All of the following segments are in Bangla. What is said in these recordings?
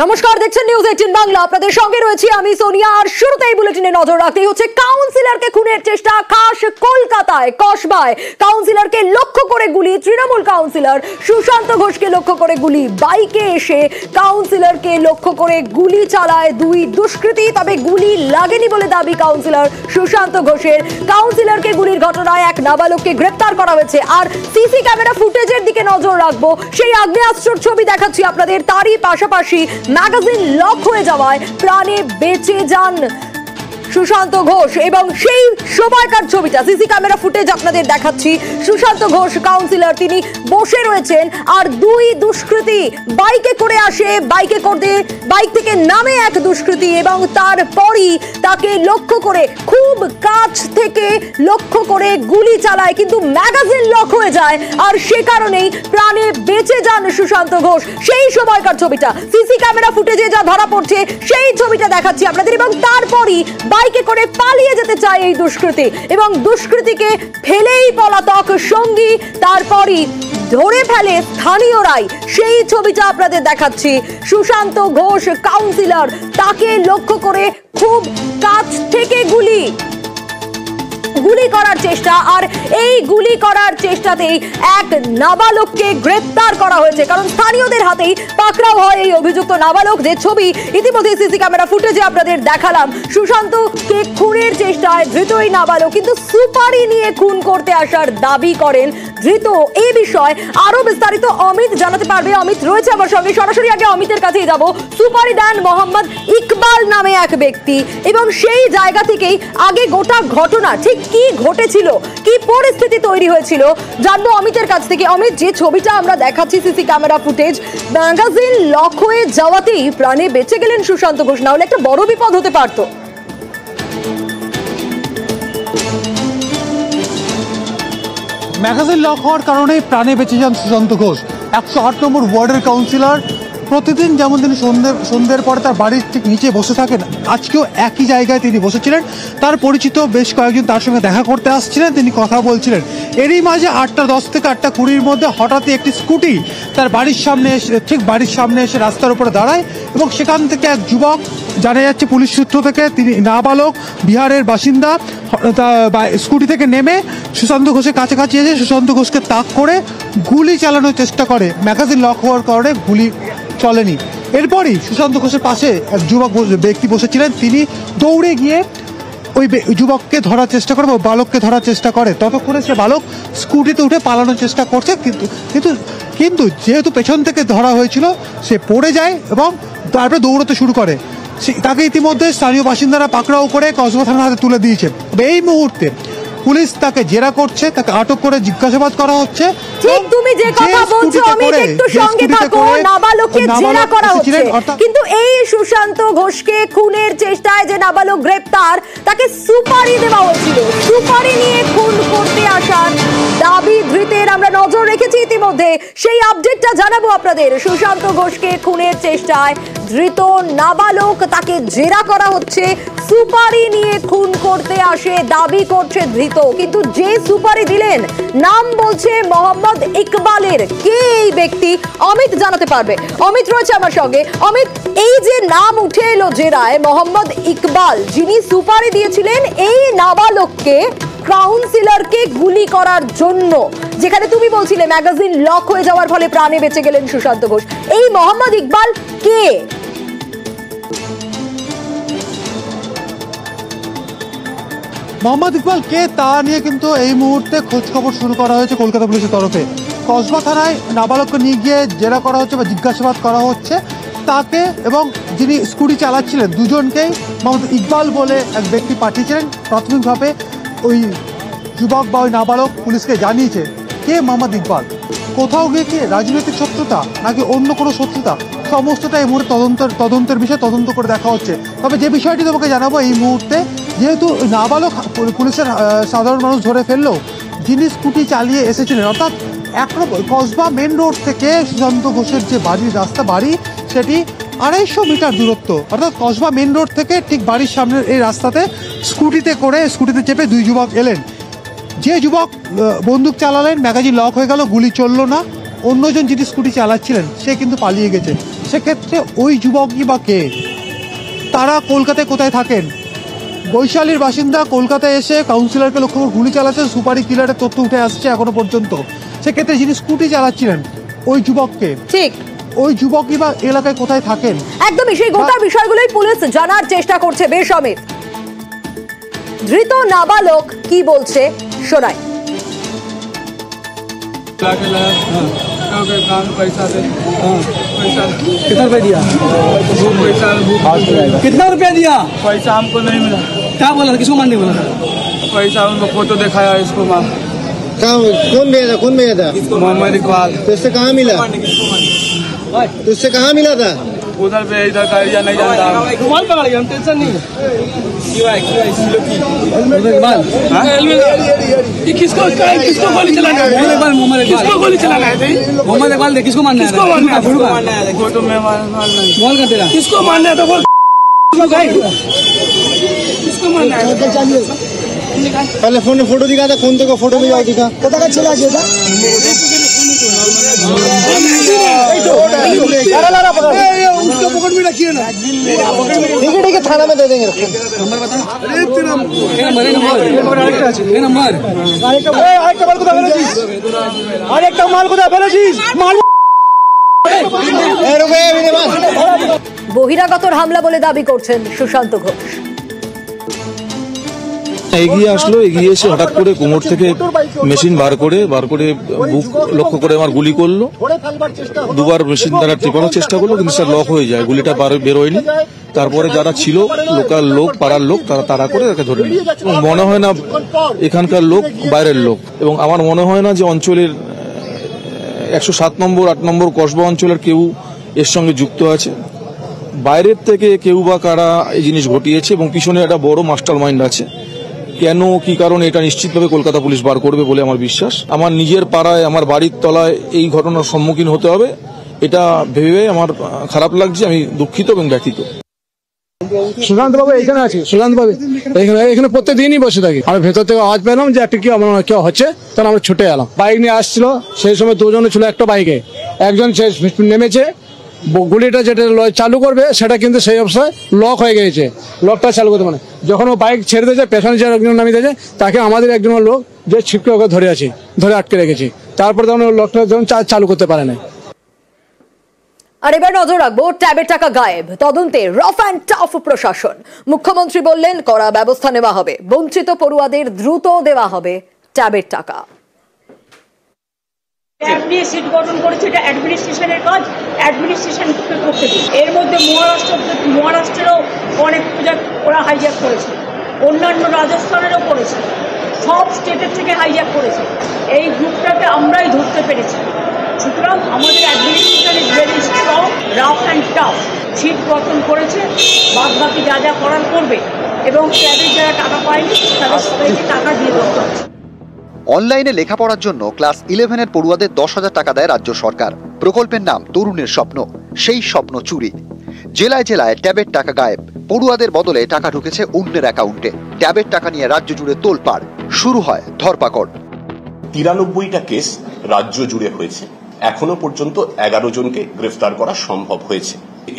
নমস্কার, দেখছেন নিউজ 18 বাংলা। আপনাদের সঙ্গে রয়েছি আমি সোনিয়া। আর শুরুতেই বুলেটিনে নজর রাখতেই হচ্ছে কাউন্সিলরকে খুনের চেষ্টা খাস কলকাতায় কসবায়। কাউন্সিলরকে লক্ষ্য করে গুলি, তৃণমূল কাউন্সিলর সুশান্ত ঘোষকে লক্ষ্য করে গুলি। বাইকে এসে কাউন্সিলরকে লক্ষ্য করে গুলি চালায় দুই দুষ্কৃতী, তবে গুলি লাগেনি বলে দাবি কাউন্সিলর সুশান্ত ঘোষের। কাউন্সিলরকে গুলির ঘটনায় এক নাবালককে গ্রেপ্তার করা হয়েছে। আর সিসি ক্যামেরা ফুটেজের দিকে নজর রাখবো, সেই আগ্নেয়াস্ত্রের ছবি দেখাচ্ছি আপনাদের। তারই পাশাপাশি ম্যাগাজিন লক হয়ে যাওয়ায় প্রাণে বেঁচে যান সুশান্ত ঘোষ এবং সেই সময়কার ছবিটা সিসি ক্যামেরা ফুটেজ আপনাদের দেখাচ্ছি। সুশান্ত ঘোষ কাউন্সিলর, তিনি বসে রয়েছেন আর দুই দুষ্কৃতী বাইকে করে আসে। বাইক থেকে নামে এক দুষ্কৃতী এবং তারপরই তাকে লক্ষ্য করে খুব কাছ থেকে লক্ষ্য করে গুলি চালায়, কিন্তু ম্যাগাজিন লক হয়ে যায় আর সে কারণেই প্রাণে বেঁচে যান সুশান্ত ঘোষ। সেই সময়কার ছবিটা সিসি ক্যামেরা ফুটেজে যা ধরা পড়ছে সেই ছবিটা দেখাচ্ছি আপনাদের। এবং তারপরই বাইকে করে পালিয়ে যেতে চায় এই দুষ্কৃতী এবং দুষ্কৃতীকে ফেলেই পলাতক সঙ্গী, তারপরই ধরে ফেলে স্থানীয়রাই। সেই ছবিটা আপনাদের দেখাচ্ছি। সুশান্ত ঘোষ কাউন্সিলর, তাকে লক্ষ্য করে খুব কাছ থেকে গুলি করার চেষ্টা, আর এই গুলি করার চেষ্টাতেই এক নাবালককে গ্রেপ্তার করা হয়েছে। কারণ স্থানীয়দের হাতেই পাকড়াও হয় এই অভিযুক্ত নাবালক, যে ছবি ইতিমধ্যে সিসি ক্যামেরা ফুটেজে আপনাদের দেখালাম। সুশান্তকে খুনের চেষ্টায় ধৃত এই নাবালক, কিন্তু সুপারি নিয়ে খুন করতে আসার দাবি করেন ধৃত। এই বিষয়ে আরো বিস্তারিত অমিত জানাতে পারবে। অমিত রয়েছে আমার সঙ্গে, সরাসরি আগে অমিতের কাছেই যাব। সুপারি দেন মোহাম্মদ ইকবাল নামে এক ব্যক্তি এবং সেই জায়গা থেকেই আগে গোটা ঘটনা ঠিক কি ঘটেছিল, কি পরিস্থিতি তৈরি হয়েছিল জানবো অমিতের কাছ থেকে। অমিত, যে ছবিটা আমরা দেখাচ্ছি CC camera footage, magazine lock হয়ে যাওয়াতেই প্রাণে বেঁচে গেলেন সুশান্ত ঘোষ, না হলে একটা বড় বিপদ হতে পারতো। ম্যাগাজিন লক হওয়ার কারণে প্রাণে বেঁচে যান সুশান্ত ঘোষ। 108 নম্বর ওয়ার্ডের কাউন্সিলর। প্রতিদিন যেমন তিনি সন্ধ্যের পরে তার বাড়ির ঠিক নিচে বসে থাকেন, আজকেও একই জায়গায় তিনি বসেছিলেন। তার পরিচিত বেশ কয়েকজন তার সঙ্গে দেখা করতে আসছিলেন, তিনি কথা বলছিলেন। এরই মাঝে 8:10 থেকে 8:20 মধ্যে হঠাৎই একটি স্কুটি তার বাড়ির সামনে এসে রাস্তার উপরে দাঁড়ায় এবং সেখান থেকে এক যুবক, জানা যাচ্ছে পুলিশ সূত্র থেকে তিনি নাবালক, বিহারের বাসিন্দা, স্কুটি থেকে নেমে সুশান্ত ঘোষের কাছাকাছি এসে সুশান্ত ঘোষকে তাক করে গুলি চালানোর চেষ্টা করে। ম্যাগাজিন লক হওয়ার কারণে গুলি চলেনি। এরপরই সুশান্ত ঘোষের পাশে এক ব্যক্তি বসেছিলেন, তিনি দৌড়ে গিয়ে ওই যুবককে ধরার চেষ্টা করে, বালককে ধরার চেষ্টা করে। ততক্ষণে সে বালক স্কুটিতে উঠে পালানোর চেষ্টা করছে, কিন্তু যেহেতু পেছন থেকে ধরা হয়েছিল সে পড়ে যায় এবং তারপরে দৌড়তে শুরু করে। তাকে ইতিমধ্যে স্থানীয় বাসিন্দারা পাকড়াও করে কসবা থানার হাতে তুলে দিয়েছে। এই মুহূর্তে পুলিশ তাকে জেরা করছে, তাকে আটক করে জিজ্ঞাসাবাদ করা হচ্ছে। ঠিক তুমি যে কথা বলছো আমি একটু সঙ্গে থাকো, নাবালককে জেরা করা হচ্ছে, কিন্তু এই সুশান্ত ঘোষকে খুনের চেষ্টায় যে নাবালক গ্রেপ্তার, তাকে সুপারি দেওয়া হয়েছিল। সুপারি নিয়ে খুন করতে আসার দাবি ধৃতের আমরা নজর রেখেছি ইতিমধ্যে, সেই আপডেটটা জানাবো আপনাদের। সুশান্ত ঘোষকে খুনের চেষ্টায় ধৃত নাবালক, তাকে জেরা করা হচ্ছে। সুপারি নিয়ে খুন করতে আসে দাবি করছে ধৃত, কিন্তু যে সুপারি দিলেন নাম বলছে মোহাম্মদ ইকবালের। কে এই ব্যক্তি অমিত জানাতে পারবে। অমিত রয়েছে আমার সঙ্গে। অমিত, এই যে নাম উঠে এলো জেরায় মোহাম্মদ ইকবাল, যিনি সুপারি দিয়েছিলেন এই নাবালককে, কাউন্সিলরকে গুলি করার জন্য, যেখানে তুমি বলছিলে ম্যাগাজিন লক হয়ে যাওয়ার ফলে প্রাণে বেঁচে গেলেন সুশান্ত ঘোষ, এই মোহাম্মদ ইকবাল কে? মোহাম্মদ ইকবাল কে তা নিয়ে কিন্তু এই মুহূর্তে খোঁজ খবর শুরু করা হয়েছে কলকাতা পুলিশের তরফে। কসবা থানায় নাবালককে নিয়ে গিয়ে জেরা করা হচ্ছে বা জিজ্ঞাসাবাদ করা হচ্ছে তাকে, এবং যিনি স্কুটি চালাচ্ছিলেন দুজনকেই মোহাম্মদ ইকবাল বলে এক ব্যক্তি পাঠিয়েছিলেন। প্রাথমিকভাবে ওই যুবক বা ওই নাবালক পুলিশকে জানিয়েছে কে মোহাম্মদ ইকবাল, কোথাও গিয়ে কি রাজনৈতিক শত্রুতা নাকি অন্য কোনো শত্রুতা, সমস্তটা এই মুহূর্তে তদন্তের বিষয়ে তদন্ত করে দেখা হচ্ছে। তবে যে বিষয়টি তোমাকে জানাবো এই মুহূর্তে, যেহেতু নাবালক পুলিশের সাধারণ মানুষ ধরে ফেললেও যিনি স্কুটি চালিয়ে এসেছিলেন, অর্থাৎ কসবা মেন রোড থেকে সুশান্ত ঘোষের যে বাড়ি সেটি 250 মিটার দূরত্ব, অর্থাৎ কসবা মেন রোড থেকে ঠিক বাড়ির সামনের এই রাস্তাতে স্কুটিতে চেপে দুই যুবক এলেন। যে যুবক বন্দুক চালালেন, ম্যাগাজিন লক হয়ে গেল, গুলি চলল না। অন্যজন যিনি স্কুটি চালাচ্ছিলেন সে কিন্তু পালিয়ে গেছে। সেক্ষেত্রে ওই যুবকই বা কে, তারা কলকাতায় কোথায় থাকেন? বৈশালীর বাসিন্দা কলকাতায় এসে কাউন্সিলরকে লক্ষ্য করে গুলি চালাচ্ছে, সুপারি কিলারের তথ্য উঠে আসছে এখনো পর্যন্ত। সেক্ষেত্রে যিনি স্কুটি চালাচ্ছিলেন ওই যুবককে, ঠিক ওই যুবকই বা এলাকায় কোথায় থাকেন? একদমই সেই গোটা বিষয়গুলোই পুলিশ জানার চেষ্টা করছে। বেশ অমিত, ধৃত নাবালক কি বলছে শোনাই। पैसा दे पैसा कितना रुपया दिया? कितना रुपया दिया? पैसा हमको नहीं मिला। क्या बोला था? किसको मारने बोला था? पैसा उनको फोटो दिखाया इसको मार। कहाँ कौन भेजा था मोहम्मद इकबाल तो इससे कहाँ मिला था? उधर पे इधर का एरिया नहीं जानता। रुमाल पकड़ लिया, हम टेंशन नहीं है। ये किसको गोली चलाना है? किसको गोली चलाना है? मोहम्मद इकबाल दे, किसको मारना है? किसको मारना है? फोटो में मार नहीं। मोहन का तेरा किसको मारना है? तो बोल किसको मारना है? पहले फोन में फोटो दिखा था, फोन तो फोटो में जाओ दिखा चला गया उसको पकड़ में रखिए ना। ठीक है थाना में दे देंगे। नंबर बता। नंबर আরেকটা মাল কোথায় ফেলেছিস? মাল বহিরাগতর হামলা বলে দাবি করছেন সুশান্ত ঘোষ। এগিয়ে আসলো, এগিয়ে এসে হঠাৎ করে কোমর থেকে মেশিন বার করে বুক লক্ষ্য করে আমার গুলি করলো। দুবার মেশিন দ্বারা টেপানোর চেষ্টা করলো, কিন্তু স্যার লক হয়ে যায়, গুলিটা বেরোয়নি। তারপরে যারা ছিল লোকাল লোক, পাড়ার লোক, তারা তাড়া করে তাকে ধরে নিল। মনে হয় না এখানকার লোক বাইরের লোক, এবং আমার মনে হয় না যে অঞ্চলের 107 নম্বর 8 নম্বর কসবা অঞ্চলের কেউ এর সঙ্গে যুক্ত আছে। বাইরের থেকে কেউ বা কারা এই জিনিস ঘটিয়েছে, এবং পিছনে একটা বড় মাস্টার মাইন্ড আছে। কেন, কি কারণে, এটা নিশ্চিতভাবে কলকাতা পুলিশ বার করবে বলে আমার বিশ্বাস। আমার নিজের পাড়ায়, আমার বাড়ির তলায় এই ঘটনার সম্মুখীন হতে হবে, এটা ভেবে আমার খারাপ লাগছে। আমি দুঃখিত এবং ব্যথিত। সুশান্ত বাবু এখানে আছে, সুশান্ত বাবু এখানে প্রত্যেকদিনই বসে থাকি। আমি ভেতর থেকে আওয়াজ পেলাম যে একটা কেউ হচ্ছে, তখন আমরা ছুটে এলাম। বাইক নিয়ে আসছিল, সেই সময় দুজনে ছিল একটা বাইকে, একজন নেমেছে, গুলিটা যেটা চালু করবে সেটা কিন্তু সেই অবস্থায় লক হয়ে গেছে, লকটা চালু করতে মানে যখন ও বাইক ছেড়ে দিয়েছে, পেছনে যে একজন নামিয়ে দিয়েছে, তাকে আমাদের একজন লোক যে ছিপকে ওকে ধরে আটকে রেখেছি। তারপর তখন লকটা যখন চালু করতে পারে না। আর এবার নজর রাখবো ট্যাবের টাকা গায়েব, তদন্তে রফ অ্যান্ড টাফ প্রশাসন। মুখ্যমন্ত্রী বললেন কড়া ব্যবস্থা নেওয়া হবে, বঞ্চিত পড়ুয়াদের দ্রুত দেওয়া হবে ট্যাবের টাকা। ট্যাব নিয়ে সিট গঠন করেছে, এটা অ্যাডমিনিস্ট্রেশনের কাজ, অ্যাডমিনিস্ট্রেশন করতে দিন। এর মধ্যে মহারাষ্ট্রেরও অনেক প্রজেক্ট ওরা হাইজ্যাক করেছে, অন্যান্য রাজস্থানেরও করেছে, সব স্টেটের থেকে হাইজ্যাক করেছে। এই গ্রুপটাকে আমরাই ধরতে পেরেছি। সুতরাং আমাদের administration is very strong, rough and tough. SIT গঠন করেছে, বাদ বাকি যা যা করার করবে, এবং ট্যাবের যারা টাকা পায়নি তাদের সবাইকে টাকা দিয়ে দেওয়া হচ্ছে। অনলাইনে লেখাপড়ার জন্য ক্লাস 11-এর পড়ুয়াদের 10,000 টাকা দেয় রাজ্য সরকার। প্রকল্পের নাম তরুণের স্বপ্ন। সেই স্বপ্ন চুরি। জেলায় জেলায় ট্যাবের টাকা গায়েব। পড়ুয়াদের বদলে টাকা ঢুকেছে অন্যের অ্যাকাউন্টে। ট্যাবের টাকা নিয়ে রাজ্য জুড়ে তোলপাড়। শুরু হয় ধরপাকড়। 93টা কেস রাজ্য জুড়ে হয়েছে। এখনো পর্যন্ত 11 জনকে গ্রেফতার করা সম্ভব হয়েছে।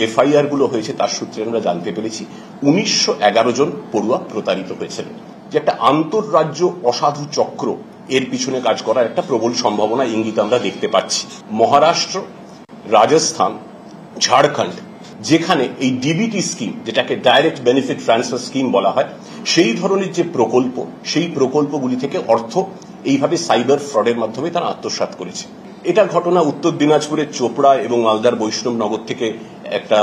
এফআইআর গুলো হয়েছে, তার সূত্রে আমরা জানতে পেরেছি 1911 জন পড়ুয়া প্রতারিত হয়েছেন। যে একটা আন্তঃরাজ্য অসাধু চক্র এর পিছনে কাজ করার একটা প্রবল সম্ভাবনা ইঙ্গিত আমরা দেখতে পাচ্ছি। মহারাষ্ট্র, রাজস্থান, ঝাড়খণ্ড, যেখানে এই ডিবিটি স্কিম, যেটাকে ডাইরেক্ট বেনিফিট ট্রান্সফার স্কিম বলা হয়, সেই ধরনের যে প্রকল্প, সেই প্রকল্পগুলি থেকে অর্থ এইভাবে সাইবার ফ্রডের মাধ্যমে তারা আত্মসাৎ করেছে। এটা ঘটনা উত্তর দিনাজপুরের চোপড়া এবং মালদার বৈষ্ণবনগর থেকে একটা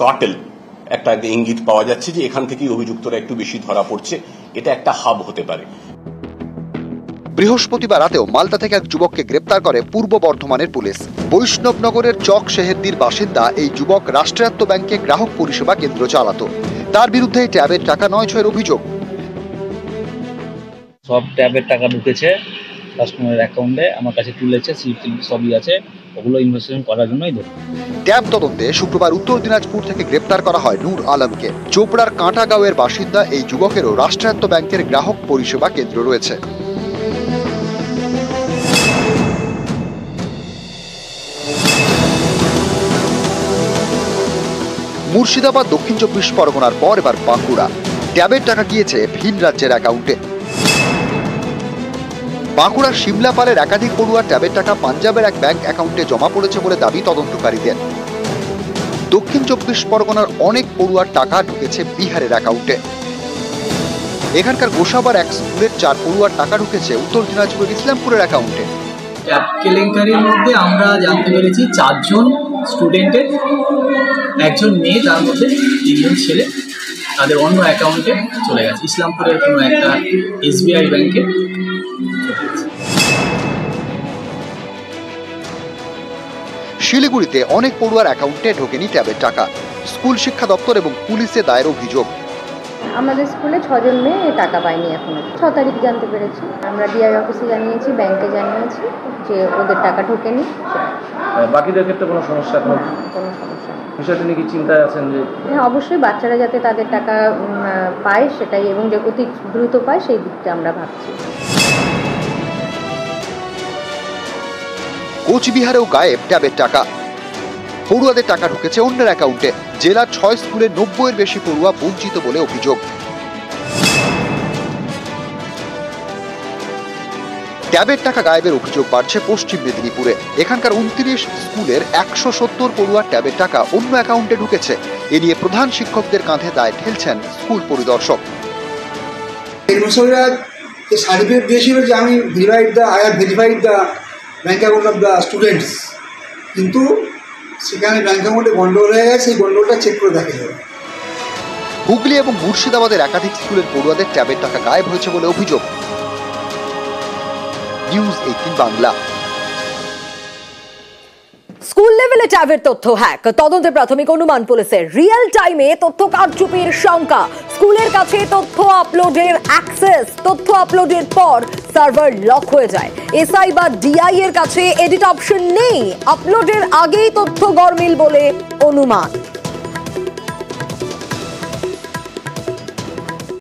কার্টেল, একটা ইঙ্গিত পাওয়া যাচ্ছে যে এখান থেকেই অভিযুক্তরা একটু বেশি ধরা পড়ছে। এটা একটা হাব হতে পারে। বৃহস্পতিবার রাতেও মালদা থেকে এক যুবককে গ্রেপ্তার করে পূর্ব বর্ধমানের পুলিশ। বৈষ্ণবনগরের চক শেহেরদির বাসিন্দা এই যুবক রাষ্ট্রায়ত্ত ব্যাংকে গ্রাহক পরিষেবা কেন্দ্র চালাতো। তার বিরুদ্ধে ট্যাবের টাকা 9-6 অভিযোগ। সব ট্যাবের টাকা ঢুকেছে কাস্টমারের অ্যাকাউন্টে, আমার কাছে তুলেছে, সিট সবই আছে, ওগুলো ইনভেস্টমেন্ট করার জন্যই ধরে। ট্যাব তদন্তে শুক্রবার উত্তর দিনাজপুর থেকে গ্রেপ্তার করা হয় নূর আলমকে। চোপড়ার কাঁটাগাঁওয়ের বাসিন্দা এই যুবকেরও রাষ্ট্রায়ত্ত ব্যাংকের গ্রাহক পরিষেবা কেন্দ্র রয়েছে। মুর্শিদাবাদ, দক্ষিণ 24 পরগনার পর এবার বাঁকুড়া। ট্যাবের টাকা গিয়েছে ভিন রাজ্যের অ্যাকাউন্টে। বাঁকুড়ার সিমলাপালের একাধিক পড়ুয়ার ট্যাবের টাকা পাঞ্জাবের এক ব্যাংক অ্যাকাউন্টে জমা পড়েছে বলে দাবি তদন্তকারীদের। দক্ষিণ 24 পরগনার অনেক পড়ুয়ার টাকা ঢুকেছে বিহারের অ্যাকাউন্টে। এখানকার গোসাবার এক স্কুলের 4 পড়ুয়ার টাকা ঢুকেছে উত্তর দিনাজপুরের ইসলামপুরের অ্যাকাউন্টে। ট্যাব কেলেঙ্কারির মধ্যে আমরা জানতে পেরেছি 4 জন স্টুডেন্টের, একজন মেয়ে, তার মধ্যে 3 জন ছেলে, তাদের অন্য অ্যাকাউন্টে চলে গেছে। ইসলামপুরের কোনো একটা SBI ব্যাংকে। শিলিগুড়িতে অনেক পড়ুয়ার অ্যাকাউন্টে ঢোকেনি ট্যাবের টাকা। স্কুল শিক্ষা দপ্তর এবং পুলিশে দায়ের অভিযোগ। আমাদের স্কুলে 6 জন মেয়ে টাকা পায়নি এখনো। 6 তারিখ জানতে পেরেছি। আমরা ডিআই অফিসে জানিয়েছি, ব্যাংকে জানিয়েছি যে ওদের টাকা ঢোকেনি। বাকিদের ক্ষেত্রে কোনো সমস্যা নেই? কোনো সমস্যা নেই। বিষয়টা নিয়ে কি চিন্তায় আছেন? যে হ্যাঁ, অবশ্যই বাচ্চারা যাতে তাদের টাকা পায় সেটাই, এবং যে অতি দ্রুত পায় সেই দিকটা আমরা ভাবছি। কোচবিহারেও গায়েব ট্যাবের টাকা। পড়ুয়াদের টাকা ঢুকেছে অন্যের অ্যাকাউন্টে। জেলার 6 স্কুলের 90-এর বেশি পড়ুয়া বঞ্চিত বলে অভিযোগ। ট্যাবের টাকা গায়েবের অভিযোগ বাড়ছে পশ্চিম মেদিনীপুরে। এখানকার 29 স্কুলের 170 পড়ুয়ার ট্যাবের টাকা অন্য অ্যাকাউন্টে ঢুকেছে। এ নিয়ে প্রধান শিক্ষকদের কাঁধে দায় ঠেলছেন স্কুল পরিদর্শক। সার্টিফিকেট দিয়েছিল যে আমি I have verified the bank account of the students, কিন্তু সেখানে ব্যাংক অ্যাকাউন্টে গন্ডগোল হয়ে গেছে। এই গন্ডগোলটা চেক করে দেখা যাবে। হুগলি এবং মুর্শিদাবাদের একাধিক স্কুলের পড়ুয়াদের ট্যাবের টাকা গায়েব হয়েছে বলে অভিযোগ। নিউজ 18 বাংলা। স্কুল লেভেলে ট্যাবের তথ্য হ্যাক, তদন্তে প্রাথমিক অনুমান পুলিশের। রিয়েল টাইমে তথ্য কারচুপির শঙ্কা। স্কুলের কাছে তথ্য আপলোডের অ্যাক্সেস, তথ্য আপলোডের পর সার্ভার লক হয়ে যায়। এসআই বা ডিআই এর কাছে এডিট অপশন নেই। আপলোডের আগেই তথ্য গরমিল বলে অনুমান।